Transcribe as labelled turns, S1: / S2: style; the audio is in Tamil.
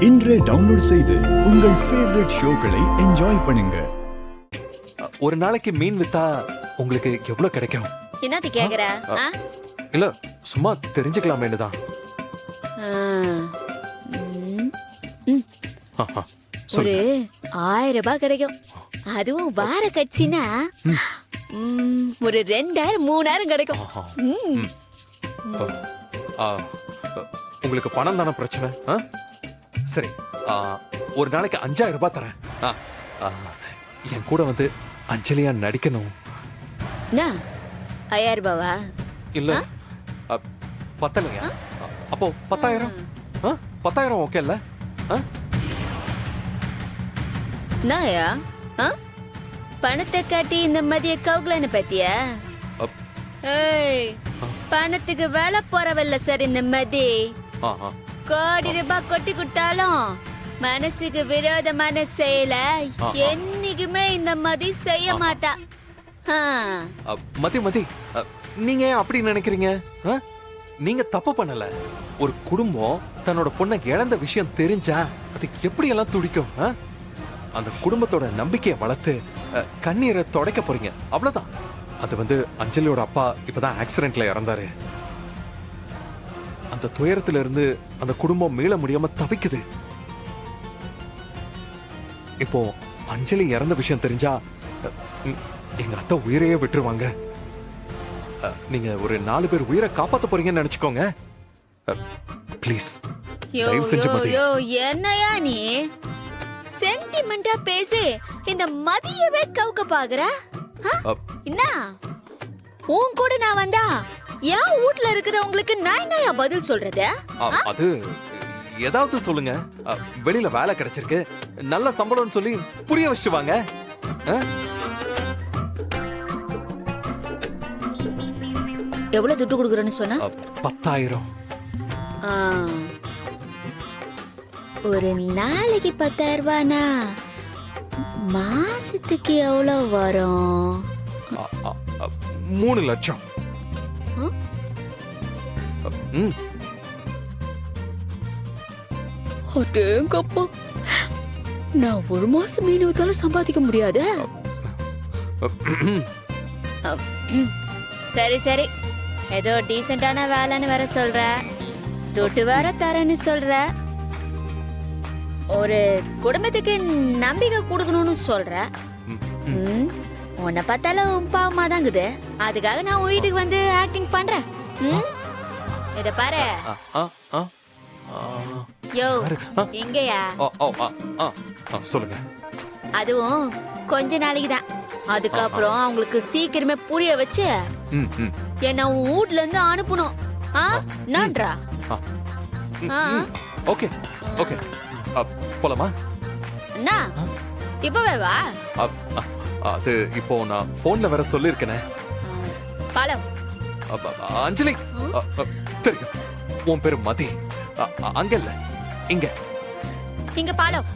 S1: இன்றே டவுன்லோட் செய்து உங்கள் ஃபேவரட் ஷோக்களை என்ஜாய் பண்ணுங்க.
S2: ஒரு நாளைக்கு மீன் வித்தா உங்களுக்கு எவ்வளவு கிடைக்கும்?
S3: என்னது கேக்குற?
S2: இல்ல சும்மா தெரிஞ்சுக்கலாமேனுதான்.
S3: ஒரு 1000 ரூபாய் கிடைக்கும். அதுவும் வார கட்சினா ஒரு 2000 3000 கிடைக்கும்.
S2: உங்களுக்கு பணம் தானே பிரச்சனை? சரி, ஒரு நாளைக்கு 5000 ரூபாய் தரேன். என் கூட வந்து அஞ்சலியா நடிக்கணும்.
S3: 5000 ரூபாவா?
S2: இல்ல பத்தலையா? அப்போ 10000. 10000 ஓகே இல்ல?
S3: நாயா பணத்தை காட்டி இந்த மதிய கவுகலன்னு பத்தியா? பணத்துக்கு வேலை போறவல்ல சார் இந்த மதி. கோடி ரூபாய் கொட்டி கொடுத்தாலும் மனசுக்கு விரோதமான செயல என்னைக்குமே இந்த மதி செய்ய மாட்டா.
S2: மதி மதி, நீங்க அப்படி நினைக்கிறீங்க? நீங்க தப்பு பண்ணல. ஒரு குடும்பம் தன்னோட பொண்ணை இழந்த விஷயம் தெரிஞ்சா அது எப்படி எல்லாம் துடிக்கும். அந்த குடும்பத்தோட நம்பிக்கையை வளர்த்து கண்ணீரை துடைக்க போறீங்க, அவ்வளவுதான். அது வந்து அஞ்சலியோட அப்பா இப்பதான் ஆக்சிடென்ட்ல இறந்தாரு. அந்த துயரத்துல இருந்து அந்த குடும்பம் மீள முடியாம தவிக்குது. இப்போ அஞ்சலி இறந்த விஷயம் தெரிஞ்சா எங்க அத்தை உயிரையே விட்டுருவாங்க. நீங்க ஒரு 4 பேர் உயிரை காப்பாத்த போறீங்கன்னு நினைச்சுக்கோங்க. ப்ளீஸ் தயவு செஞ்சு மதி.
S3: என்னையா நீ சென்டிமெண்டா பேசி இந்த மதியவே கவுக்க பாக்குற? என்ன உன் கூட நான் வந்தா என் வீட்ல இருக்கிறவங்களுக்கு நான் என்னையா பதில் சொல்றது?
S2: அது ஏதாவது சொல்லுங்க. வெளியில வேலை கிடைச்சிருக்கு, நல்ல சம்பளம்னு சொல்லி புரிய வச்சு வாங்க.
S3: எவ்வளவு துட்டு கொடுக்குறேன்னு சொன்னா?
S2: 10000.
S3: ஒரு நாளைக்கு 10000 ரூபானா மாசத்துக்கு எவ்வளவு வரும்?
S2: 3 லட்சம்.
S3: அடேங்கப்பா, நான் ஒரு மாசம் மீன் ஊத்தாலும் சம்பாதிக்க முடியாது. சரி சரி, ஏதோ டீசென்டான வேலைன்னு வேற சொல்ற, துட்டு வேற தரேன்னு சொல்ற, ஒரு குடும்பத்துக்கு நம்பிக்கை கொடுக்கணும்னு சொல்ற. உன்னை பார்த்தாலும் பாவமா தாங்குது. அதுக்காக நான் வீட்டுக்கு வந்து ஆக்டிங் பண்றேன். இத பாரு. யோ எங்கயா?
S2: சொல்லுங்க.
S3: அதுவும் கொஞ்ச நாளைக்கு தான். அதுக்கப்புறம் அவங்களுக்கு சீக்கிரமே புரிய வச்சு என்ன வீட்ல இருந்து அனுப்பணும். நன்றா.
S2: ஓகே ஓகே, போலாமா?
S3: அண்ணா இப்பவே வா.
S2: அது இப்போ நான் போன்ல வேற சொல்லிருக்கேனே.
S3: பாலம்
S2: அஞ்சலி, தெரியும் உன் பேரு மதி. அங்க இல்ல, இங்க
S3: இங்க பாலம்.